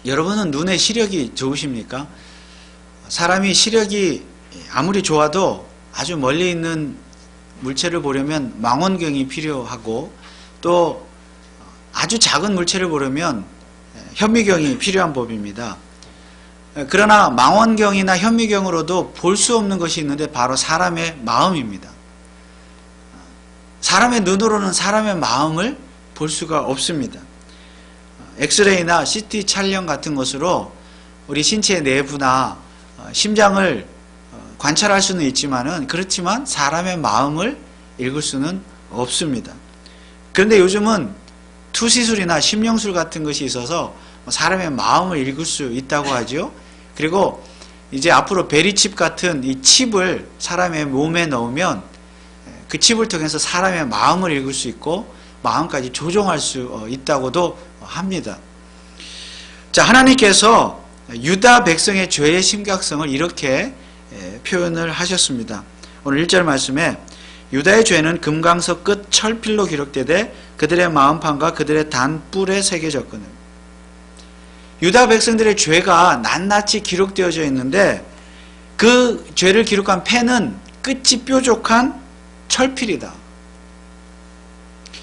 여러분은 눈의 시력이 좋으십니까? 사람이 시력이 아무리 좋아도 아주 멀리 있는 물체를 보려면 망원경이 필요하고, 또 아주 작은 물체를 보려면 현미경이 필요한 법입니다. 그러나 망원경이나 현미경으로도 볼 수 없는 것이 있는데 바로 사람의 마음입니다. 사람의 눈으로는 사람의 마음을 볼 수가 없습니다. 엑스레이나 CT 촬영 같은 것으로 우리 신체의 내부나 심장을 관찰할 수는 있지만은, 그렇지만 사람의 마음을 읽을 수는 없습니다. 그런데 요즘은 투시술이나 심령술 같은 것이 있어서 사람의 마음을 읽을 수 있다고 하죠. 그리고 이제 앞으로 베리칩 같은 이 칩을 사람의 몸에 넣으면 그 칩을 통해서 사람의 마음을 읽을 수 있고 마음까지 조종할 수 있다고도 합니다. 자, 하나님께서 유다 백성의 죄의 심각성을 이렇게 표현을 하셨습니다. 오늘 1절 말씀에 유다의 죄는 금강석 끝 철필로 기록되되 그들의 마음판과 그들의 단뿔에 새겨졌거늘. 유다 백성들의 죄가 낱낱이 기록되어져 있는데 그 죄를 기록한 펜은 끝이 뾰족한 철필이다.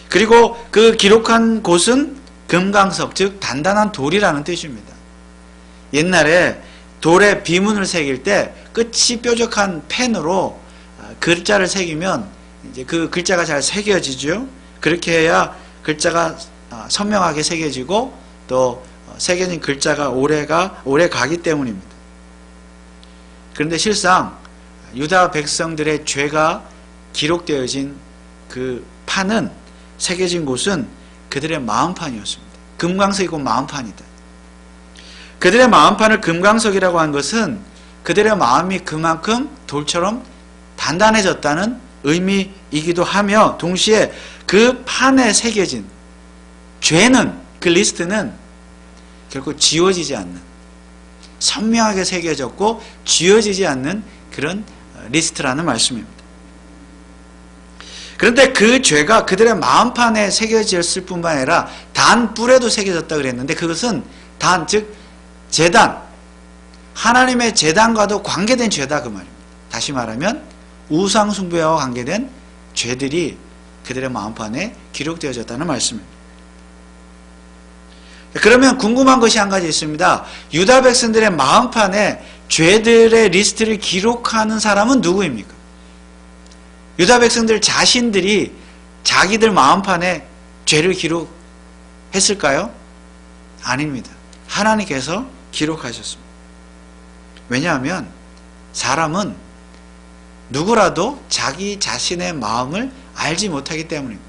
그리고 그 기록한 곳은 금강석, 즉 단단한 돌이라는 뜻입니다. 옛날에 돌에 비문을 새길 때 끝이 뾰족한 펜으로 글자를 새기면 이제 그 글자가 잘 새겨지죠. 그렇게 해야 글자가 선명하게 새겨지고 또 새겨진 글자가 오래 가기 때문입니다. 그런데 실상 유다 백성들의 죄가 기록되어진 그 판은, 새겨진 곳은 그들의 마음판이었습니다. 금강석이고 마음판이다. 그들의 마음판을 금강석이라고 한 것은 그들의 마음이 그만큼 돌처럼 단단해졌다는 의미이기도 하며, 동시에 그 판에 새겨진 죄는, 그 리스트는 결코 지워지지 않는, 선명하게 새겨졌고 지워지지 않는 그런 리스트라는 말씀입니다. 그런데 그 죄가 그들의 마음판에 새겨졌을 뿐만 아니라 단뿔에도 새겨졌다 그랬는데, 그것은 단, 즉 제단, 하나님의 제단과도 관계된 죄다 그 말입니다. 다시 말하면 우상 숭배와 관계된 죄들이 그들의 마음판에 기록되어졌다는 말씀입니다. 그러면 궁금한 것이 한 가지 있습니다. 유다 백성들의 마음판에 죄들의 리스트를 기록하는 사람은 누구입니까? 유다 백성들 자신들이 자기들 마음판에 죄를 기록했을까요? 아닙니다. 하나님께서 기록하셨습니다. 왜냐하면 사람은 누구라도 자기 자신의 마음을 알지 못하기 때문입니다.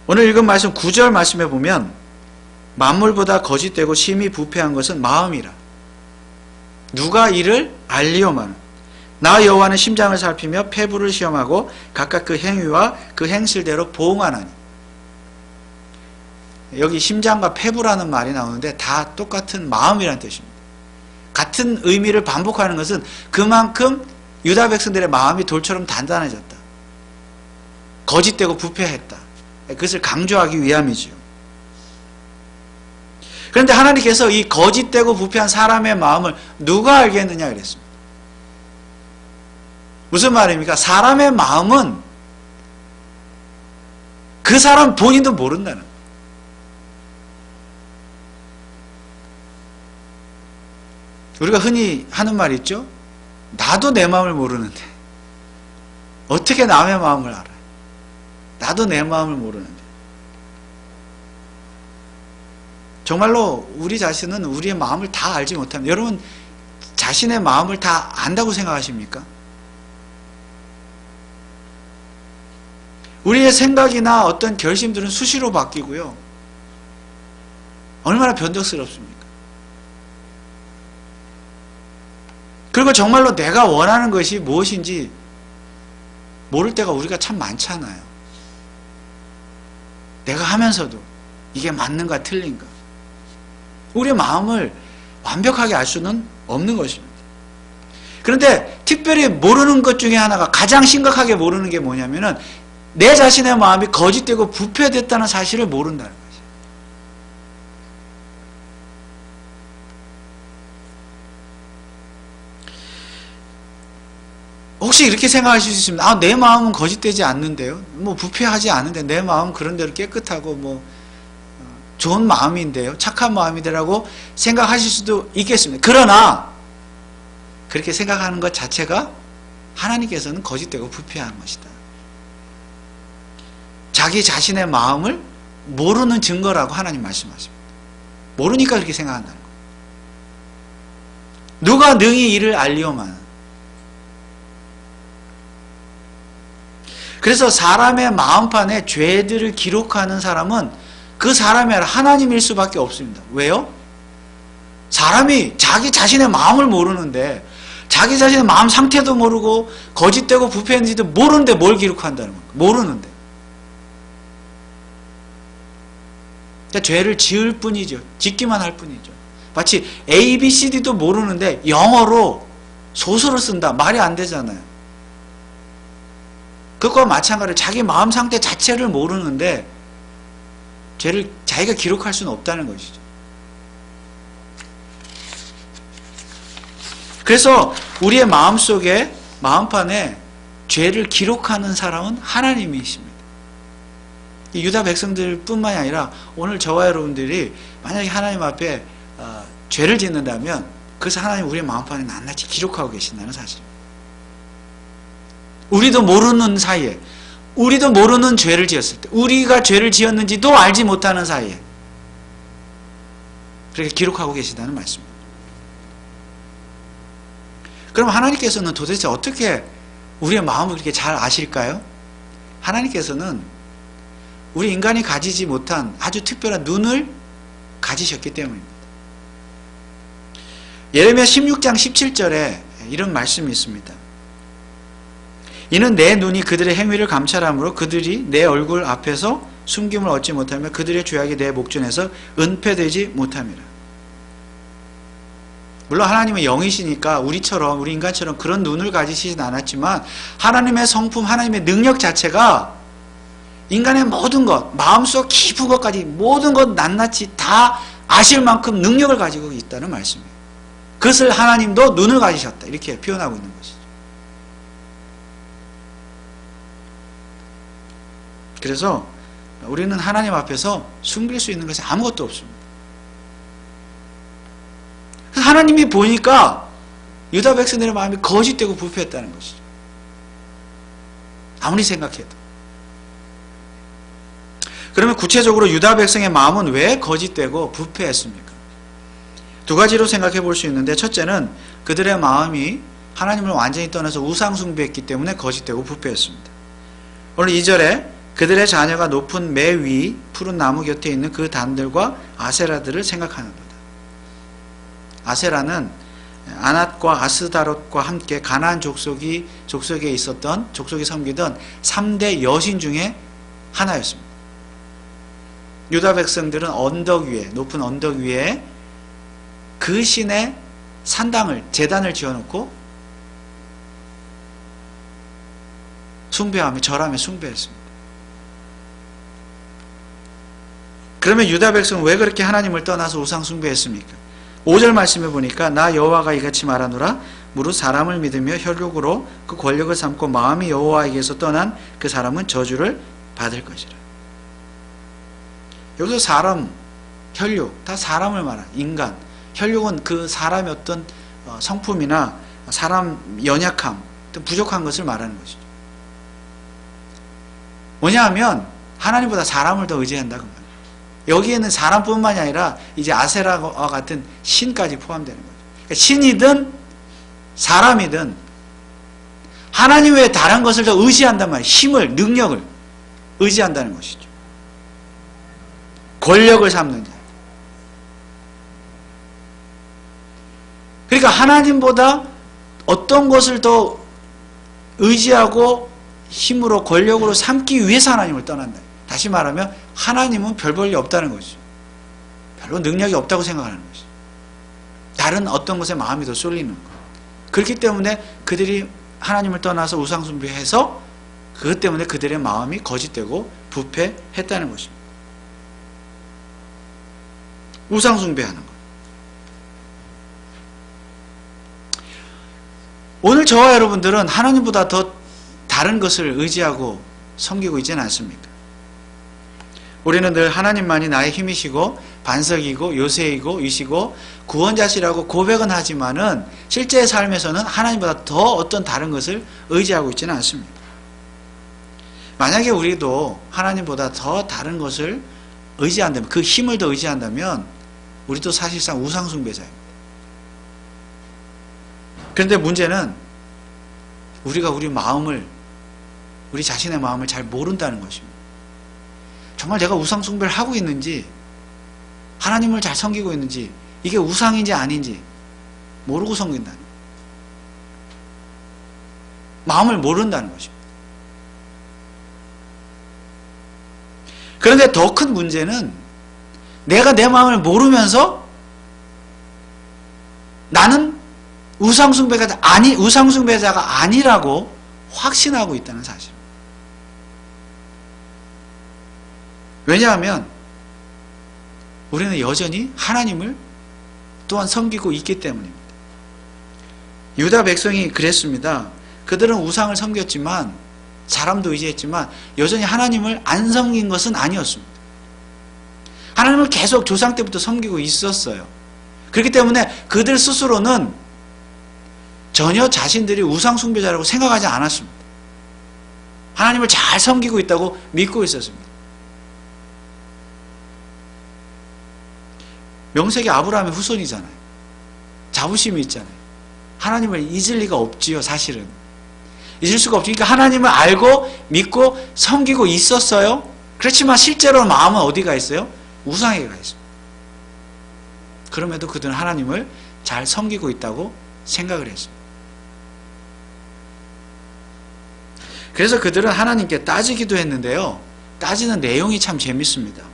오늘 읽은 말씀 9절 말씀에 보면 만물보다 거짓되고 심히 부패한 것은 마음이라. 누가 이를 알리오마는 나 여호와는 심장을 살피며 폐부를 시험하고 각각 그 행위와 그 행실대로 보응하나니. 여기 심장과 폐부라는 말이 나오는데 다 똑같은 마음이라는 뜻입니다. 같은 의미를 반복하는 것은 그만큼 유다 백성들의 마음이 돌처럼 단단해졌다. 거짓되고 부패했다. 그것을 강조하기 위함이지요. 그런데 하나님께서 이 거짓되고 부패한 사람의 마음을 누가 알겠느냐 그랬습니다. 무슨 말입니까? 사람의 마음은 그 사람 본인도 모른다는 거예요. 우리가 흔히 하는 말 있죠? 나도 내 마음을 모르는데 어떻게 남의 마음을 알아요? 나도 내 마음을 모르는데. 정말로 우리 자신은 우리의 마음을 다 알지 못합니다. 여러분 자신의 마음을 다 안다고 생각하십니까? 우리의 생각이나 어떤 결심들은 수시로 바뀌고요. 얼마나 변덕스럽습니까? 그리고 정말로 내가 원하는 것이 무엇인지 모를 때가 우리가 참 많잖아요. 내가 하면서도 이게 맞는가 틀린가. 우리의 마음을 완벽하게 알 수는 없는 것입니다. 그런데 특별히 모르는 것 중에 하나가, 가장 심각하게 모르는 게 뭐냐면은 내 자신의 마음이 거짓되고 부패됐다는 사실을 모른다는 거죠. 혹시 이렇게 생각하실 수 있습니다. 아, 내 마음은 거짓되지 않는데요. 뭐 부패하지 않은데 내 마음은 그런대로 깨끗하고 뭐 좋은 마음인데요. 착한 마음이더라고 생각하실 수도 있겠습니다. 그러나 그렇게 생각하는 것 자체가 하나님께서는 거짓되고 부패한 것이다. 자기 자신의 마음을 모르는 증거라고 하나님 말씀하십니다. 모르니까 그렇게 생각한다는 거예요. 누가 능히 이를 알리오만. 그래서 사람의 마음판에 죄들을 기록하는 사람은 그 사람이 아니라 하나님일 수밖에 없습니다. 왜요? 사람이 자기 자신의 마음을 모르는데, 자기 자신의 마음 상태도 모르고 거짓되고 부패했는지도 모르는데 뭘 기록한다는 거예요? 모르는데. 그러니까 죄를 지을 뿐이죠. 짓기만 할 뿐이죠. 마치 A, B, C, D도 모르는데 영어로 소설을 쓴다. 말이 안 되잖아요. 그것과 마찬가지로 자기 마음 상태 자체를 모르는데 죄를 자기가 기록할 수는 없다는 것이죠. 그래서 우리의 마음속에, 마음판에 죄를 기록하는 사람은 하나님이십니다. 유다 백성들 뿐만이 아니라 오늘 저와 여러분들이 만약에 하나님 앞에 죄를 짓는다면 그래서 하나님 우리의 마음판에 낱낱이 기록하고 계신다는 사실입니다. 우리도 모르는 사이에, 우리도 모르는 죄를 지었을 때, 우리가 죄를 지었는지도 알지 못하는 사이에 그렇게 기록하고 계신다는 말씀입니다. 그럼 하나님께서는 도대체 어떻게 우리의 마음을 그렇게 잘 아실까요? 하나님께서는 우리 인간이 가지지 못한 아주 특별한 눈을 가지셨기 때문입니다. 예레미야 16장 17절에 이런 말씀이 있습니다. 이는 내 눈이 그들의 행위를 감찰함으로 그들이 내 얼굴 앞에서 숨김을 얻지 못하며 그들의 죄악이 내 목전에서 은폐되지 못함이라. 물론 하나님은 영이시니까 우리처럼, 우리 인간처럼 그런 눈을 가지시진 않았지만 하나님의 성품, 하나님의 능력 자체가 인간의 모든 것, 마음속 깊은 것까지 모든 것 낱낱이 다 아실 만큼 능력을 가지고 있다는 말씀이에요. 그것을 하나님도 눈을 가지셨다, 이렇게 표현하고 있는 것이죠. 그래서 우리는 하나님 앞에서 숨길 수 있는 것이 아무것도 없습니다. 하나님이 보니까 유다 백성들의 마음이 거짓되고 부패했다는 것이죠. 아무리 생각해도. 그러면 구체적으로 유다 백성의 마음은 왜 거짓되고 부패했습니까? 두 가지로 생각해 볼 수 있는데, 첫째는 그들의 마음이 하나님을 완전히 떠나서 우상 숭배했기 때문에 거짓되고 부패했습니다. 오늘 2절에 그들의 자녀가 높은 매 위 푸른 나무 곁에 있는 그 단들과 아세라들을 생각하는 거다. 아세라는 아낫과 아스다롯과 함께 가나안 족속에 있었던, 족속이 섬기던 3대 여신 중에 하나였습니다. 유다 백성들은 언덕 위에, 높은 언덕 위에 그 신의 산당을, 제단을 지어놓고 숭배하며 절하며 숭배했습니다. 그러면 유다 백성은 왜 그렇게 하나님을 떠나서 우상 숭배했습니까? 5절 말씀해 보니까 나 여호와가 이같이 말하노라. 무릇 사람을 믿으며 혈육으로 그 권력을 삼고 마음이 여호와에게서 떠난 그 사람은 저주를 받을 것이라. 여기서 사람, 혈육, 다 사람을 말하는, 인간. 혈육은 그 사람의 어떤 성품이나 사람 연약함, 부족한 것을 말하는 것이죠. 뭐냐 하면 하나님보다 사람을 더 의지한다 그 말이에요. 여기에는 사람뿐만이 아니라 이제 아세라와 같은 신까지 포함되는 거죠. 그러니까 신이든 사람이든 하나님 외에 다른 것을 더 의지한단 말이에요. 힘을, 능력을 의지한다는 것이죠. 권력을 삼는 자. 그러니까 하나님보다 어떤 것을 더 의지하고 힘으로, 권력으로 삼기 위해서 하나님을 떠난다. 다시 말하면 하나님은 별 볼 일 없다는 것이죠. 별로 능력이 없다고 생각하는 것이죠. 다른 어떤 것에 마음이 더 쏠리는 것. 그렇기 때문에 그들이 하나님을 떠나서 우상 숭배해서 그것 때문에 그들의 마음이 거짓되고 부패했다는 것입니다. 우상 숭배하는 것. 오늘 저와 여러분들은 하나님보다 더 다른 것을 의지하고 섬기고 있지는 않습니까? 우리는 늘 하나님만이 나의 힘이시고 반석이고 요새이고 이시고 구원자시라고 고백은 하지만은 실제 삶에서는 하나님보다 더 어떤 다른 것을 의지하고 있지는 않습니다. 만약에 우리도 하나님보다 더 다른 것을 의지한다면, 그 힘을 더 의지한다면 우리도 사실상 우상숭배자입니다. 그런데 문제는 우리가 우리 자신의 마음을 잘 모른다는 것입니다. 정말 내가 우상숭배를 하고 있는지, 하나님을 잘 섬기고 있는지, 이게 우상인지 아닌지 모르고 섬긴다는 거예요. 마음을 모른다는 것입니다. 그런데 더 큰 문제는 내가 내 마음을 모르면서 나는 우상숭배자가 아니라고 확신하고 있다는 사실. 왜냐하면 우리는 여전히 하나님을 또한 섬기고 있기 때문입니다. 유다 백성이 그랬습니다. 그들은 우상을 섬겼지만, 사람도 의지했지만 여전히 하나님을 안 섬긴 것은 아니었습니다. 하나님을 계속 조상 때부터 섬기고 있었어요. 그렇기 때문에 그들 스스로는 전혀 자신들이 우상숭배자라고 생각하지 않았습니다. 하나님을 잘 섬기고 있다고 믿고 있었습니다. 명색이 아브라함의 후손이잖아요. 자부심이 있잖아요. 하나님을 잊을 리가 없지요, 사실은. 잊을 수가 없으니까 하나님을 알고 믿고 섬기고 있었어요. 그렇지만 실제로 마음은 어디가 있어요? 우상에 가 있습니다. 그럼에도 그들은 하나님을 잘 섬기고 있다고 생각을 했습니다. 그래서 그들은 하나님께 따지기도 했는데요. 따지는 내용이 참 재밌습니다.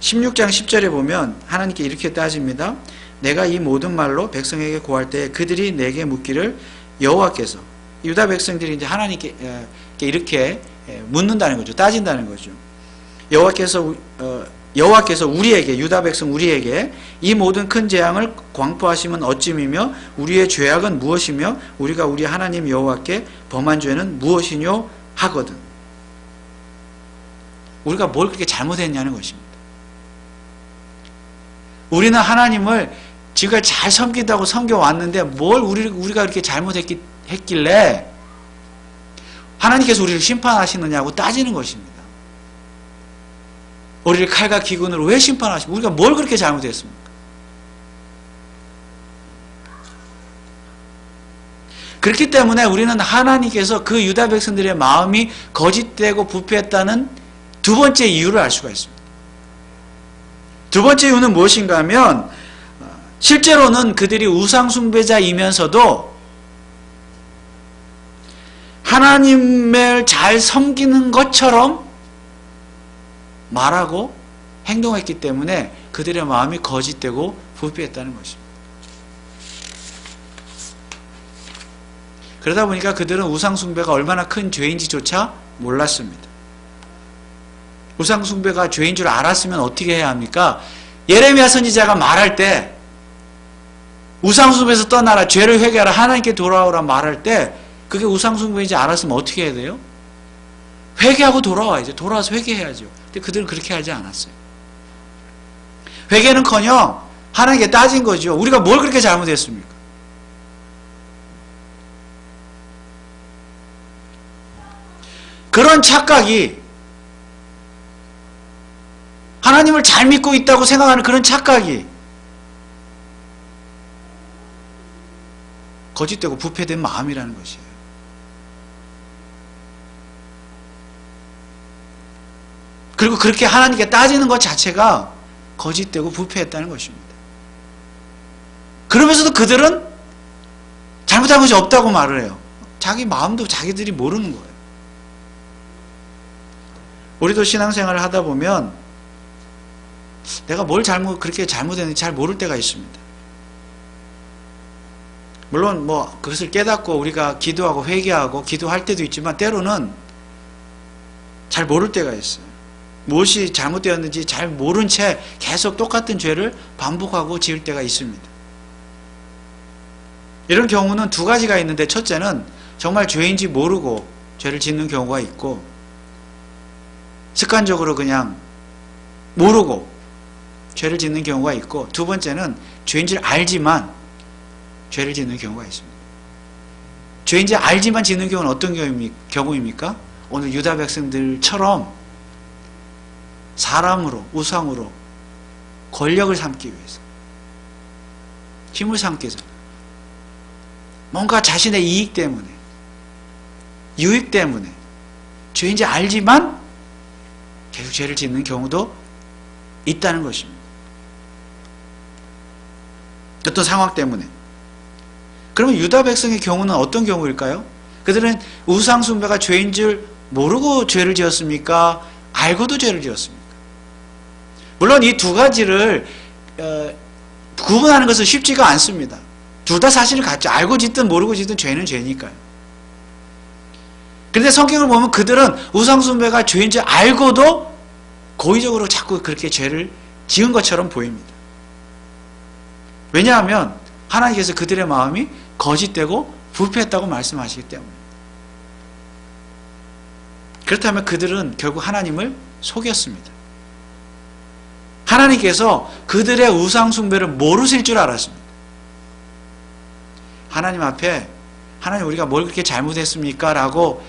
16장 10절에 보면 하나님께 이렇게 따집니다. 내가 이 모든 말로 백성에게 고할 때 그들이 내게 묻기를, 여호와께서, 유다 백성들이 이제 하나님께 이렇게 묻는다는 거죠. 따진다는 거죠. 여호와께서 우리에게, 유다 백성 우리에게 이 모든 큰 재앙을 광포하심은 어찌미며 우리의 죄악은 무엇이며 우리가 우리 하나님 여호와께 범한 죄는 무엇이뇨 하거든. 우리가 뭘 그렇게 잘못했냐는 것입니다. 우리는 하나님을 지금까지 잘 섬긴다고 섬겨왔는데 뭘 우리가 그렇게 잘못했길래 하나님께서 우리를 심판하시느냐고 따지는 것입니다. 우리를 칼과 기근으로 왜 심판하시고, 우리가 뭘 그렇게 잘못했습니까? 그렇기 때문에 우리는 하나님께서 그 유다 백성들의 마음이 거짓되고 부패했다는 두 번째 이유를 알 수가 있습니다. 두 번째 이유는 무엇인가 하면, 실제로는 그들이 우상숭배자이면서도 하나님을 잘 섬기는 것처럼 말하고 행동했기 때문에 그들의 마음이 거짓되고 부패했다는 것입니다. 그러다 보니까 그들은 우상숭배가 얼마나 큰 죄인지조차 몰랐습니다. 우상숭배가 죄인 줄 알았으면 어떻게 해야 합니까? 예레미야 선지자가 말할 때 우상숭배에서 떠나라, 죄를 회개하라, 하나님께 돌아오라 말할 때 그게 우상숭배인지 알았으면 어떻게 해야 돼요? 회개하고 돌아와야죠. 돌아와서 회개해야죠. 근데 그들은 그렇게 하지 않았어요. 회개는커녕 하나님께 따진 거죠. 우리가 뭘 그렇게 잘못했습니까? 그런 착각이, 하나님을 잘 믿고 있다고 생각하는 그런 착각이 거짓되고 부패된 마음이라는 것이에요. 그리고 그렇게 하나님께 따지는 것 자체가 거짓되고 부패했다는 것입니다. 그러면서도 그들은 잘못한 것이 없다고 말을 해요. 자기 마음도 자기들이 모르는 거예요. 우리도 신앙생활을 하다 보면 내가 뭘 그렇게 잘못했는지 잘 모를 때가 있습니다. 물론 그것을 깨닫고 우리가 기도하고 회개하고 기도할 때도 있지만 때로는 잘 모를 때가 있어요. 무엇이 잘못되었는지 잘 모른 채 계속 똑같은 죄를 반복하고 지을 때가 있습니다. 이런 경우는 두 가지가 있는데, 첫째는 정말 죄인지 모르고 죄를 짓는 경우가 있고, 습관적으로 그냥 모르고 죄를 짓는 경우가 있고, 두 번째는 죄인지를 알지만 죄를 짓는 경우가 있습니다. 죄인지 알지만 짓는 경우는 어떤 경우입니까? 오늘 유다 백성들처럼 사람으로, 우상으로 권력을 삼기 위해서, 힘을 삼기 위해서, 뭔가 자신의 이익 때문에, 유익 때문에 죄인지 알지만 계속 죄를 짓는 경우도 있다는 것입니다. 어떤 상황 때문에. 그러면 유다 백성의 경우는 어떤 경우일까요? 그들은 우상 숭배가 죄인 줄 모르고 죄를 지었습니까? 알고도 죄를 지었습니까? 물론 이 두 가지를 구분하는 것은 쉽지가 않습니다. 둘 다 사실을 갖죠. 알고 짓든 모르고 짓든 죄는 죄니까요. 그런데 성경을 보면 그들은 우상 숭배가 죄인 줄 알고도 고의적으로 자꾸 그렇게 죄를 지은 것처럼 보입니다. 왜냐하면 하나님께서 그들의 마음이 거짓되고 부패했다고 말씀하시기 때문에. 그렇다면 그들은 결국 하나님을 속였습니다. 하나님께서 그들의 우상 숭배를 모르실 줄 알았습니다. 하나님 앞에, 하나님 우리가 뭘 그렇게 잘못했습니까? 라고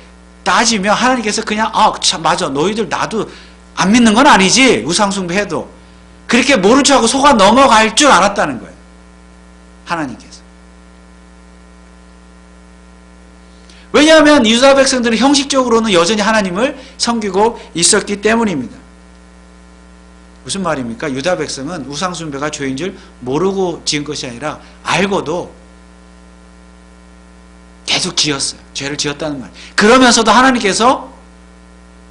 따지면 하나님께서 그냥 참 맞아, 너희들 나도 안 믿는 건 아니지, 우상 숭배해도. 그렇게 모른 척하고 속아 넘어갈 줄 알았다는 거예요. 하나님께서. 왜냐하면 유다 백성들은 형식적으로는 여전히 하나님을 섬기고 있었기 때문입니다. 무슨 말입니까? 유다 백성은 우상 숭배가 죄인 줄 모르고 지은 것이 아니라 알고도 계속 지었어요. 죄를 지었다는 말. 그러면서도 하나님께서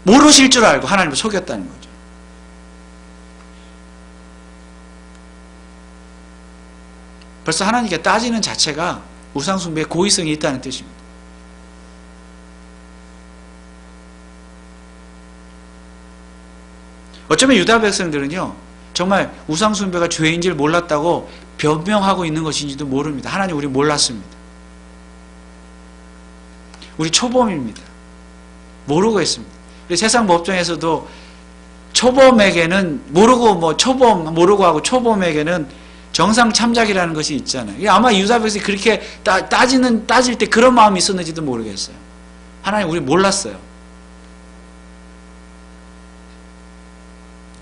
모르실 줄 알고 하나님을 속였다는 거죠. 벌써 하나님께 따지는 자체가 우상 숭배에 고의성이 있다는 뜻입니다. 어쩌면 유다 백성들은요, 정말 우상 숭배가 죄인지를 몰랐다고 변명하고 있는 것인지도 모릅니다. 하나님, 우리 몰랐습니다. 우리 초범입니다. 모르고 했습니다. 세상 법정에서도 초범에게는 모르고 초범 모르고 하고 초범에게는 정상 참작이라는 것이 있잖아요. 아마 유다 백성이 그렇게 따질 때 그런 마음이 있었는지도 모르겠어요. 하나님, 우리 몰랐어요.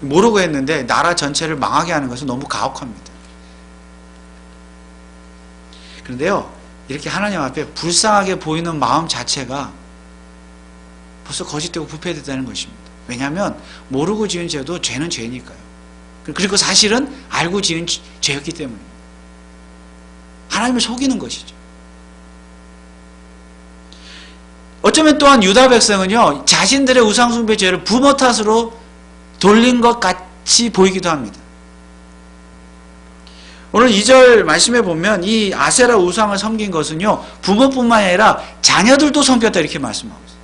모르고 했는데 나라 전체를 망하게 하는 것은 너무 가혹합니다. 그런데요, 이렇게 하나님 앞에 불쌍하게 보이는 마음 자체가 벌써 거짓되고 부패됐다는 것입니다. 왜냐하면 모르고 지은 죄도 죄는 죄니까요. 그리고 사실은 알고 지은 죄였기 때문입니다. 하나님을 속이는 것이죠. 어쩌면 또한 유다 백성은요, 자신들의 우상숭배 죄를 부모 탓으로 돌린 것 같이 보이기도 합니다. 오늘 2절 말씀에 보면 이 아세라 우상을 섬긴 것은요, 부모뿐만 아니라 자녀들도 섬겼다 이렇게 말씀하고 있어요.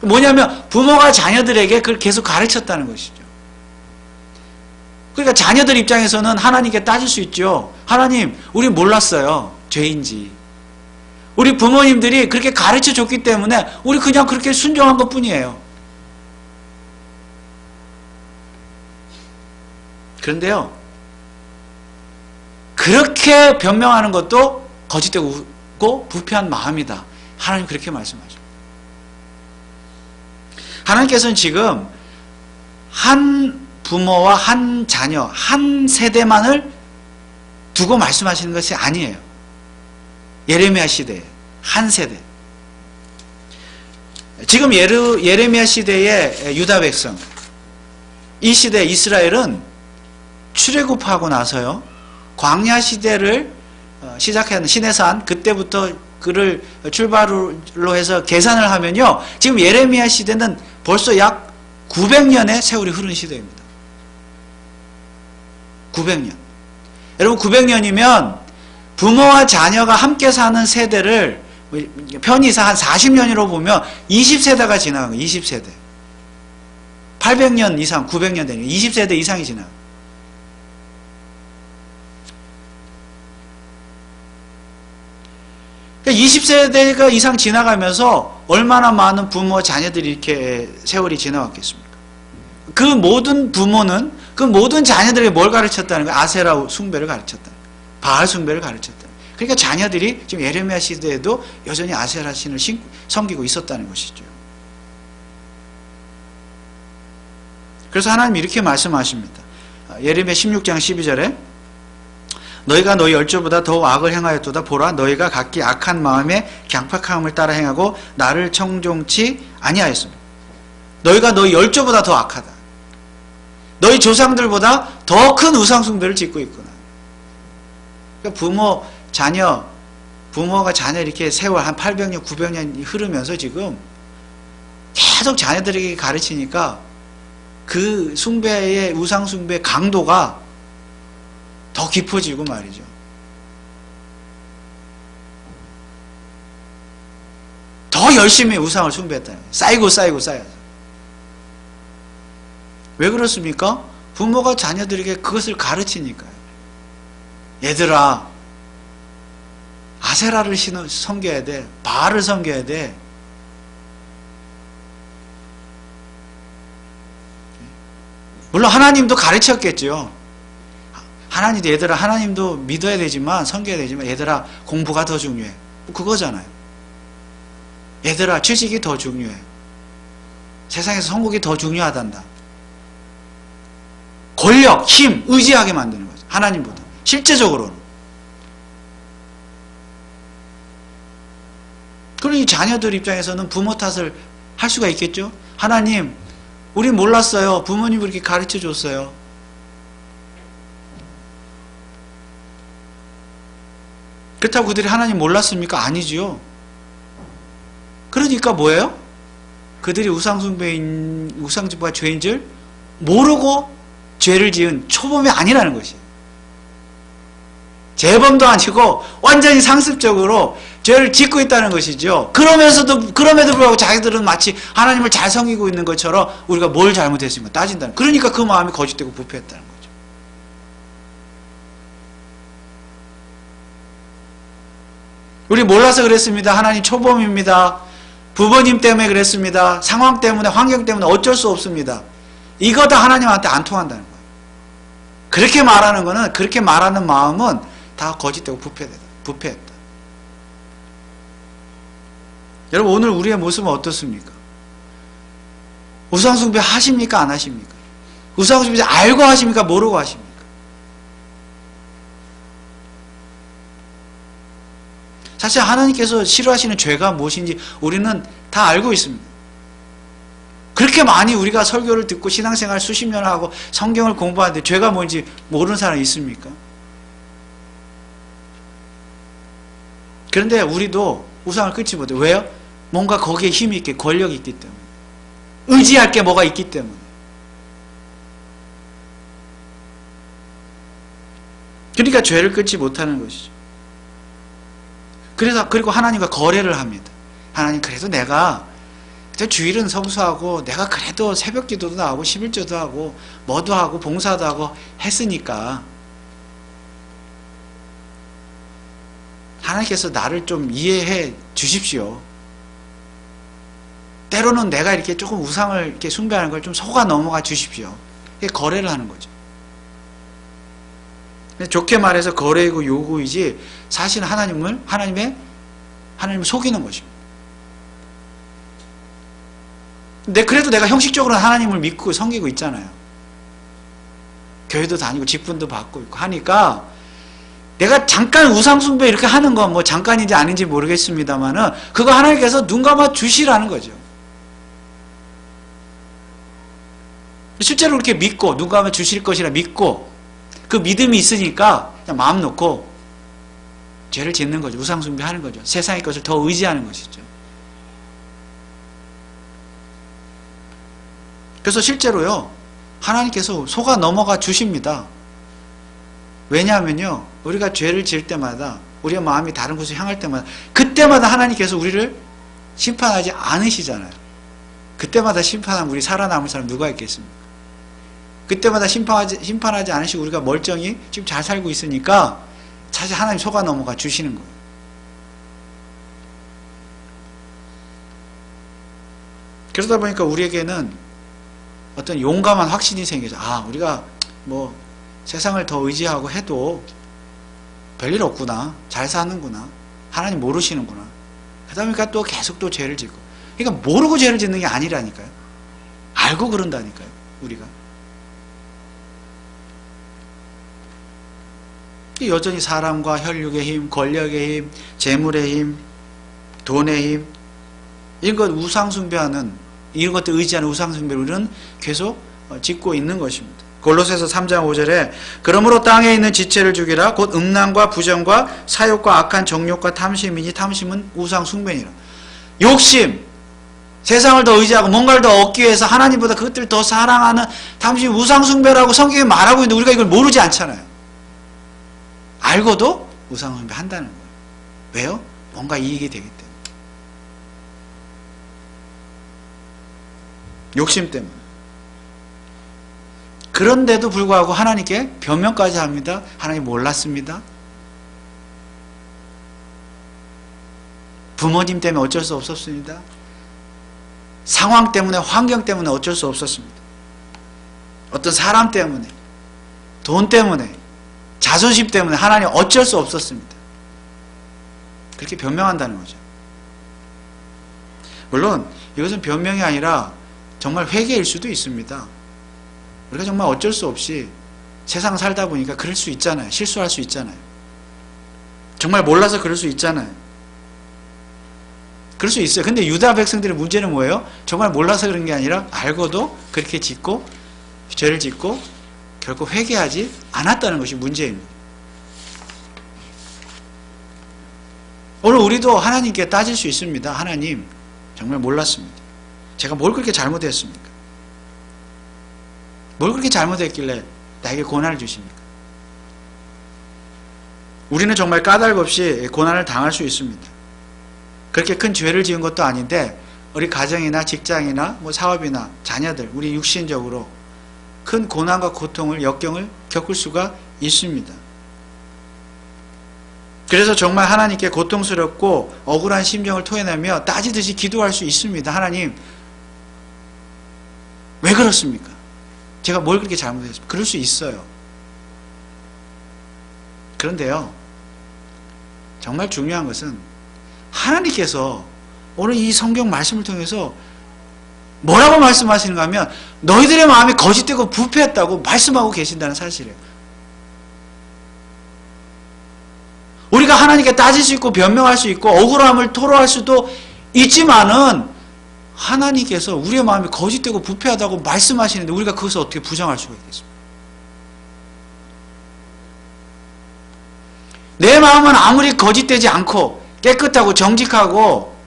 뭐냐면 부모가 자녀들에게 그걸 계속 가르쳤다는 것이죠. 그러니까 자녀들 입장에서는 하나님께 따질 수 있죠. 하나님, 우리 몰랐어요. 죄인지. 우리 부모님들이 그렇게 가르쳐 줬기 때문에 우리 그냥 그렇게 순종한 것 뿐이에요. 그런데요, 그렇게 변명하는 것도 거짓되고 부패한 마음이다. 하나님 그렇게 말씀하죠. 하나님께서는 지금 한 부모와 한 자녀, 한 세대만을 두고 말씀하시는 것이 아니에요. 예레미야 시대에 한 세대. 지금 예레미야 시대의 유다 백성, 이 시대 이스라엘은 출애굽하고 나서요, 광야 시대를 시작하는 시내산, 그때부터 그를 출발로 해서 계산을 하면요, 지금 예레미야 시대는 벌써 약 900년의 세월이 흐른 시대입니다. 900년. 여러분, 900년이면 부모와 자녀가 함께 사는 세대를 편의상 한 40년으로 보면 20세대가 지나간 거예요. 20세대. 800년 이상, 900년 되니까 20세대 이상이 지나요. 20세대가 이상 지나가면서 얼마나 많은 부모, 자녀들이 이렇게 세월이 지나왔겠습니까? 그 모든 부모는 그 모든 자녀들에게 뭘 가르쳤다는 거예요? 아세라 숭배를 가르쳤다. 바알 숭배를 가르쳤다. 그러니까 자녀들이 지금 예레미야 시대에도 여전히 아세라 신을 섬기고 있었다는 것이죠. 그래서 하나님이 이렇게 말씀하십니다. 예레미야 16장 12절에 너희가 너희 열조보다 더욱 악을 행하였도다. 보라, 너희가 각기 악한 마음에 강팍함을 따라 행하고 나를 청종치 아니하였습니다. 너희가 너희 열조보다 더 악하다. 너희 조상들보다 더 큰 우상숭배를 짓고 있구나. 그러니까 부모가 자녀 이렇게 세월 한 800년, 900년이 흐르면서 지금 계속 자녀들에게 가르치니까 그 숭배의 우상숭배 강도가 더 깊어지고 말이죠. 더 열심히 우상을 숭배했다는 거예요. 쌓여서. 왜 그렇습니까? 부모가 자녀들에게 그것을 가르치니까요. 얘들아, 아세라를 섬겨야 돼. 바알을 섬겨야 돼. 물론 하나님도 가르쳤겠죠. 하나님도 얘들아, 하나님도 믿어야 되지만, 섬겨야 되지만, 얘들아, 공부가 더 중요해. 그거잖아요. 얘들아, 취직이 더 중요해. 세상에서 성공이 더 중요하단다. 권력, 힘, 의지하게 만드는 거죠. 하나님보다. 실제적으로는. 그러니 자녀들 입장에서는 부모 탓을 할 수가 있겠죠. 하나님, 우리 몰랐어요. 부모님 그렇게 가르쳐 줬어요. 그렇다고 그들이 하나님 몰랐습니까? 아니지요. 그러니까 뭐예요? 그들이 우상숭배가 죄인 줄 모르고 죄를 지은 초범이 아니라는 것이에요. 재범도 아니고 완전히 상습적으로 죄를 짓고 있다는 것이죠. 그럼에도 불구하고 자기들은 마치 하나님을 잘 섬기고 있는 것처럼 우리가 뭘 잘못했으면 따진다는. 그러니까 그 마음이 거짓되고 부패했다는 거죠. 우리 몰라서 그랬습니다. 하나님 초범입니다. 부모님 때문에 그랬습니다. 상황 때문에, 환경 때문에 어쩔 수 없습니다. 이거 다 하나님한테 안 통한다는 거예요. 그렇게 말하는 거는, 그렇게 말하는 마음은 다 거짓되고 부패했다. 여러분, 오늘 우리의 모습은 어떻습니까? 우상숭배 하십니까? 안 하십니까? 우상숭배 알고 하십니까? 모르고 하십니까? 사실 하나님께서 싫어하시는 죄가 무엇인지 우리는 다 알고 있습니다. 그렇게 많이 우리가 설교를 듣고 신앙생활 수십 년 하고 성경을 공부하는데 죄가 뭔지 모르는 사람이 있습니까? 그런데 우리도 우상을 끊지 못해요. 왜요? 뭔가 거기에 힘이 있기, 권력이 있기 때문에. 의지할 게 뭐가 있기 때문에. 그러니까 죄를 끊지 못하는 것이죠. 그리고 하나님과 거래를 합니다. 하나님, 그래도 내가 주일은 성수하고 내가 그래도 새벽 기도도 하고 11조도 하고 뭐도 하고 봉사도 하고 했으니까 하나님께서 나를 좀 이해해 주십시오. 때로는 내가 이렇게 조금 우상을 이렇게 숭배하는 걸 좀 속아 넘어가 주십시오. 이게 거래를 하는 거죠. 좋게 말해서 거래이고 요구이지 사실은 하나님을 속이는 것입니다. 근데 그래도 내가 형식적으로는 하나님을 믿고 섬기고 있잖아요. 교회도 다니고 직분도 받고 있고 하니까 내가 잠깐 우상숭배 이렇게 하는 건 뭐 잠깐인지 아닌지 모르겠습니다만은 그거 하나님께서 눈 감아 주시라는 거죠. 실제로 그렇게 믿고 눈 감아 주실 것이라 믿고 그 믿음이 있으니까 그냥 마음 놓고 죄를 짓는 거죠. 우상숭배 하는 거죠. 세상의 것을 더 의지하는 것이죠. 그래서 실제로요, 하나님께서 속아 넘어가 주십니다. 왜냐하면요, 우리가 죄를 지을 때마다, 우리의 마음이 다른 곳으로 향할 때마다, 그때마다 하나님께서 우리를 심판하지 않으시잖아요. 그때마다 심판하면 우리 살아남을 사람 누가 있겠습니까? 그때마다 심판하지 않으시고 우리가 멀쩡히 지금 잘 살고 있으니까 사실 하나님 속아 넘어가 주시는 거예요. 그러다 보니까 우리에게는 어떤 용감한 확신이 생겨서 우리가 뭐 세상을 더 의지하고 해도 별일 없구나, 잘 사는구나, 하나님 모르시는구나. 그러다 보니까 또 계속 또 죄를 짓고. 그러니까 모르고 죄를 짓는 게 아니라니까요. 알고 그런다니까요, 우리가. 여전히 사람과 혈육의 힘, 권력의 힘, 재물의 힘, 돈의 힘, 이런 것 우상숭배하는, 이런 것들 의지하는 우상숭배를 우리는 계속 짓고 있는 것입니다. 골로새서 3장 5절에 그러므로 땅에 있는 지체를 죽이라 곧 음란과 부정과 사욕과 악한 정욕과 탐심이니 탐심은 우상숭배니라. 욕심, 세상을 더 의지하고 뭔가를 더 얻기 위해서 하나님보다 그것들을 더 사랑하는 탐심이 우상숭배라고 성경에 말하고 있는데 우리가 이걸 모르지 않잖아요. 알고도 우상숭배 한다는 거예요. 왜요? 뭔가 이익이 되기 때문에. 욕심 때문에. 그런데도 불구하고 하나님께 변명까지 합니다. 하나님 몰랐습니다. 부모님 때문에 어쩔 수 없었습니다. 상황 때문에, 환경 때문에 어쩔 수 없었습니다. 어떤 사람 때문에, 돈 때문에, 자존심 때문에 하나님 어쩔 수 없었습니다. 그렇게 변명한다는 거죠. 물론 이것은 변명이 아니라 정말 회개일 수도 있습니다. 우리가 정말 어쩔 수 없이 세상 살다 보니까 그럴 수 있잖아요. 실수할 수 있잖아요. 정말 몰라서 그럴 수 있잖아요. 그럴 수 있어요. 근데 유다 백성들의 문제는 뭐예요? 정말 몰라서 그런 게 아니라 알고도 그렇게 짓고 죄를 짓고 결국 회개하지 않았다는 것이 문제입니다. 오늘 우리도 하나님께 따질 수 있습니다. 하나님, 정말 몰랐습니다. 제가 뭘 그렇게 잘못했습니까? 뭘 그렇게 잘못했길래 나에게 고난을 주십니까? 우리는 정말 까닭 없이 고난을 당할 수 있습니다. 그렇게 큰 죄를 지은 것도 아닌데 우리 가정이나 직장이나 뭐 사업이나 자녀들, 우리 육신적으로 큰 고난과 고통을, 역경을 겪을 수가 있습니다. 그래서 정말 하나님께 고통스럽고 억울한 심정을 토해내며 따지듯이 기도할 수 있습니다. 하나님, 왜 그렇습니까? 제가 뭘 그렇게 잘못했습니까? 그럴 수 있어요. 그런데요, 정말 중요한 것은 하나님께서 오늘 이 성경 말씀을 통해서 뭐라고 말씀하시는가 하면 너희들의 마음이 거짓되고 부패했다고 말씀하고 계신다는 사실이에요. 우리가 하나님께 따질 수 있고 변명할 수 있고 억울함을 토로할 수도 있지만은 하나님께서 우리의 마음이 거짓되고 부패하다고 말씀하시는데 우리가 그것을 어떻게 부정할 수가 있겠습니까? 내 마음은 아무리 거짓되지 않고 깨끗하고 정직하고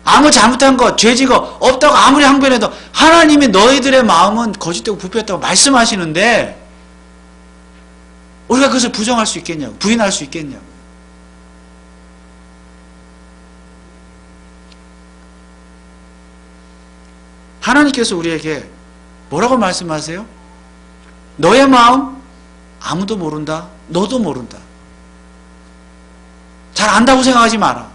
아무 잘못한 것, 죄진 것 없다고 아무리 항변해도 하나님이 너희들의 마음은 거짓되고 부패했다고 말씀하시는데 우리가 그것을 부정할 수 있겠냐고, 부인할 수 있겠냐고. 하나님께서 우리에게 뭐라고 말씀하세요? 너의 마음 아무도 모른다. 너도 모른다. 잘 안다고 생각하지 마라.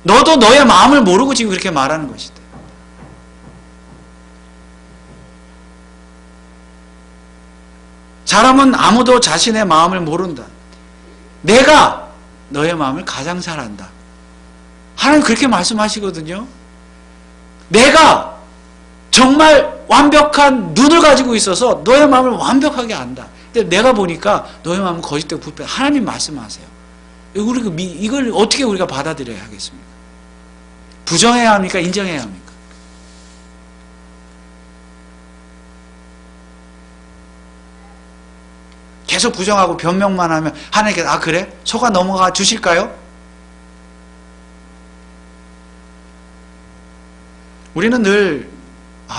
너도 너의 마음을 모르고 지금 그렇게 말하는 것이다. 사람은 아무도 자신의 마음을 모른다. 내가 너의 마음을 가장 잘 안다. 하나님 그렇게 말씀하시거든요. 내가 정말 완벽한 눈을 가지고 있어서 너의 마음을 완벽하게 안다. 근데 내가 보니까 너의 마음은 거짓되고 부패. 하나님 말씀하세요. 이걸 어떻게 우리가 받아들여야 하겠습니까? 부정해야 합니까? 인정해야 합니까? 계속 부정하고 변명만 하면 하나님께서 그래? 속아 넘어가 주실까요? 우리는 늘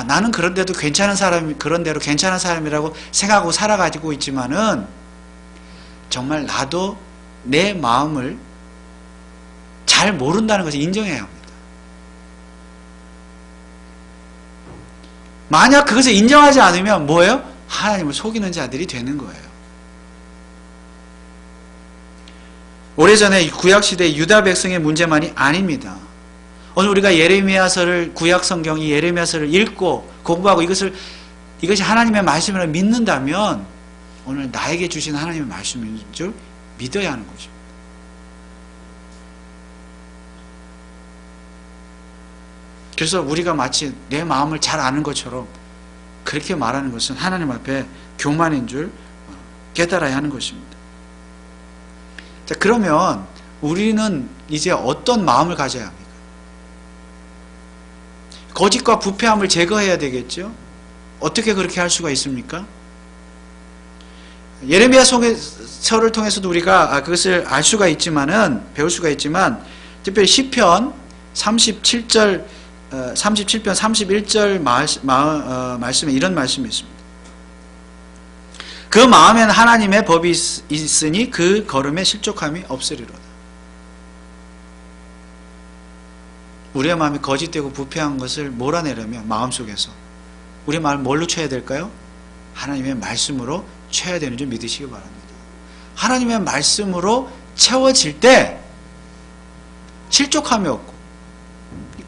나는 그런데도 괜찮은 사람, 그런대로 괜찮은 사람이라고 생각하고 살아가지고 있지만은 정말 나도 내 마음을 잘 모른다는 것을 인정해야 합니다. 만약 그것을 인정하지 않으면 뭐예요? 하나님을 속이는 자들이 되는 거예요. 오래전에 구약시대 유다 백성의 문제만이 아닙니다. 오늘 우리가 예레미야서를, 구약 성경 이 예레미야서를 읽고 공부하고 이것이 하나님의 말씀을 믿는다면 오늘 나에게 주신 하나님의 말씀인 줄 믿어야 하는 것입니다. 그래서 우리가 마치 내 마음을 잘 아는 것처럼 그렇게 말하는 것은 하나님 앞에 교만인 줄 깨달아야 하는 것입니다. 자, 그러면 우리는 이제 어떤 마음을 가져야 합니까? 거짓과 부패함을 제거해야 되겠죠? 어떻게 그렇게 할 수가 있습니까? 예레미야서를 통해서도 우리가 그것을 알 수가 있지만은, 배울 수가 있지만, 특별히 시편 37편 31절 말씀에 이런 말씀이 있습니다. 그 마음에는 하나님의 법이 있으니 그 걸음에 실족함이 없으리로다. 우리의 마음이 거짓되고 부패한 것을 몰아내려면 마음속에서 우리의 마음을 뭘로 채워야 될까요? 하나님의 말씀으로 채워야 되는 줄 믿으시기 바랍니다. 하나님의 말씀으로 채워질 때 실족함이 없고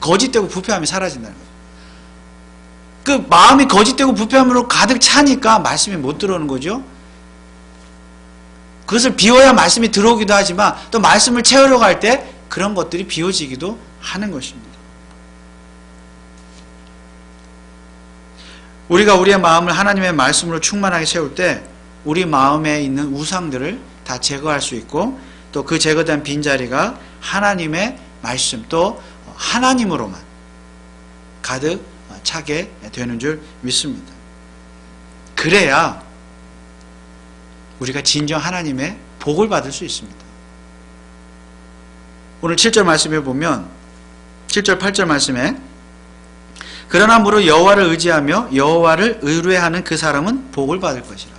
거짓되고 부패함이 사라진다는 거예요. 그 마음이 거짓되고 부패함으로 가득 차니까 말씀이 못 들어오는 거죠. 그것을 비워야 말씀이 들어오기도 하지만 또 말씀을 채우려고 할 때 그런 것들이 비워지기도 하는 것입니다. 우리가 우리의 마음을 하나님의 말씀으로 충만하게 채울 때 우리 마음에 있는 우상들을 다 제거할 수 있고 또 그 제거된 빈자리가 하나님의 말씀 또 하나님으로만 가득 차게 되는 줄 믿습니다. 그래야 우리가 진정 하나님의 복을 받을 수 있습니다. 오늘 7절 말씀에 보면 7절 8절 말씀에 그러나 무릇 여호와를 의지하며 여호와를 의뢰하는 그 사람은 복을 받을 것이라.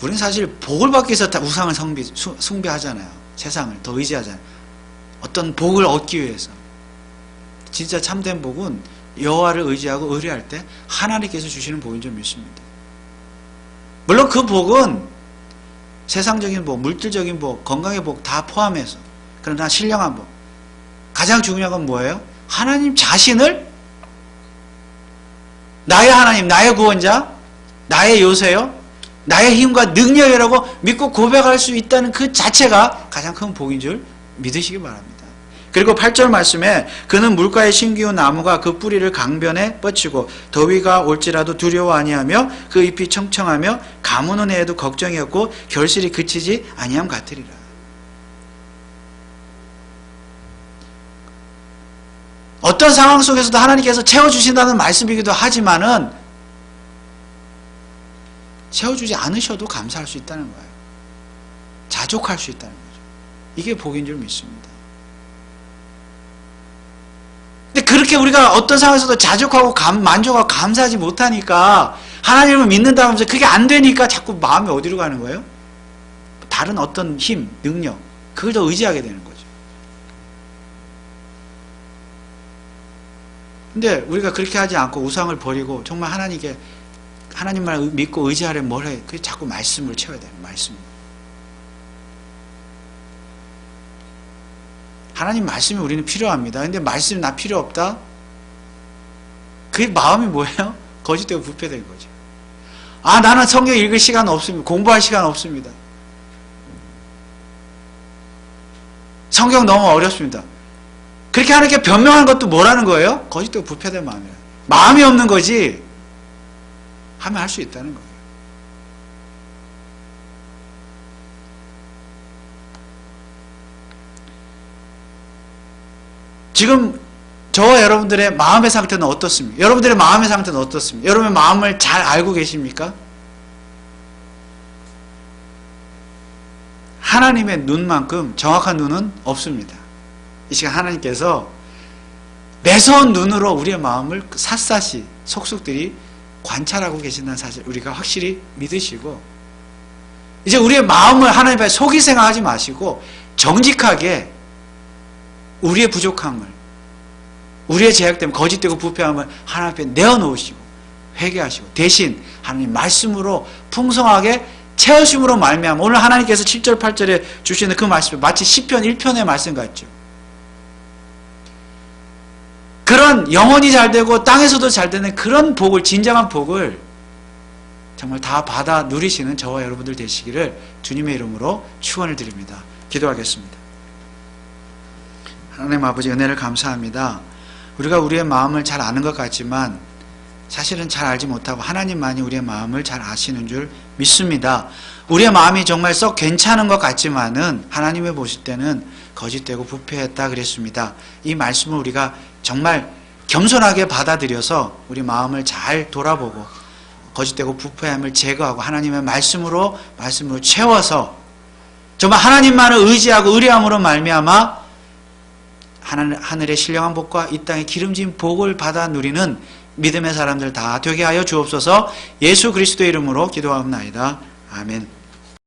우리는 사실 복을 받기 위해서 다 우상을 숭배하잖아요. 세상을 더 의지하잖아요. 어떤 복을 얻기 위해서. 진짜 참된 복은 여호와를 의지하고 의뢰할 때 하나님께서 주시는 복인 줄 믿습니다. 물론 그 복은 세상적인 복, 물질적인 복, 건강의 복 다 포함해서, 그러나 신령한 복, 가장 중요한 건 뭐예요? 하나님 자신을 나의 하나님, 나의 구원자, 나의 요새요, 나의 힘과 능력이라고 믿고 고백할 수 있다는 그 자체가 가장 큰 복인 줄 믿으시기 바랍니다. 그리고 8절 말씀에 그는 물가에 심기운 나무가 그 뿌리를 강변에 뻗치고 더위가 올지라도 두려워 아니하며 그 잎이 청청하며 가무는 해에도 걱정이 없고 결실이 그치지 아니함 같으리라. 어떤 상황 속에서도 하나님께서 채워주신다는 말씀이기도 하지만은 채워주지 않으셔도 감사할 수 있다는 거예요. 자족할 수 있다는 거죠. 이게 복인 줄 믿습니다. 근데 그렇게 우리가 어떤 상황에서도 자족하고 만족하고 감사하지 못하니까 하나님을 믿는다고 하면서 그게 안 되니까 자꾸 마음이 어디로 가는 거예요? 다른 어떤 힘, 능력, 그걸 더 의지하게 되는 거죠. 근데 우리가 그렇게 하지 않고 우상을 버리고 정말 하나님만 믿고 의지하려면 뭘 해? 그게 자꾸 말씀을 채워야 돼요. 말씀. 하나님 말씀이 우리는 필요합니다. 근데 말씀이 나 필요 없다? 그게 마음이 뭐예요? 거짓되고 부패된 거죠. 아, 나는 성경 읽을 시간 없습니다. 공부할 시간 없습니다. 성경 너무 어렵습니다. 그렇게 하나님께 변명하는 것도 뭐라는 거예요? 거짓되고 부패된 마음이에요. 마음이 없는 거지 하면 할 수 있다는 거예요. 지금 저와 여러분들의 마음의 상태는 어떻습니까? 여러분들의 마음의 상태는 어떻습니까? 여러분의 마음을 잘 알고 계십니까? 하나님의 눈만큼 정확한 눈은 없습니다. 이 시간 하나님께서 매서운 눈으로 우리의 마음을 샅샅이 속속들이 관찰하고 계신다는 사실 우리가 확실히 믿으시고 이제 우리의 마음을 하나님 앞에 속이 생각하지 마시고 정직하게 우리의 부족함을 우리의 제약됨 거짓되고 부패함을 하나님 앞에 내어놓으시고 회개하시고 대신 하나님 말씀으로 풍성하게 채우심으로 말미암아 오늘 하나님께서 7절 8절에 주시는 그 말씀 마치 시편 1편의 말씀 같죠. 그런 영혼이 잘되고 땅에서도 잘되는 그런 복을, 진정한 복을 정말 다 받아 누리시는 저와 여러분들 되시기를 주님의 이름으로 축원을 드립니다. 기도하겠습니다. 하나님 아버지, 은혜를 감사합니다. 우리가 우리의 마음을 잘 아는 것 같지만 사실은 잘 알지 못하고 하나님만이 우리의 마음을 잘 아시는 줄 믿습니다. 우리의 마음이 정말 썩 괜찮은 것 같지만은 하나님이 보실 때는 거짓되고 부패했다 그랬습니다. 이 말씀을 우리가 정말 겸손하게 받아들여서 우리 마음을 잘 돌아보고 거짓되고 부패함을 제거하고 하나님의 말씀으로 채워서 정말 하나님만을 의지하고 의뢰함으로 말미암아 하늘의 신령한 복과 이 땅의 기름진 복을 받아 누리는 믿음의 사람들 다 되게 하여 주옵소서. 예수 그리스도의 이름으로 기도하옵나이다. 아멘.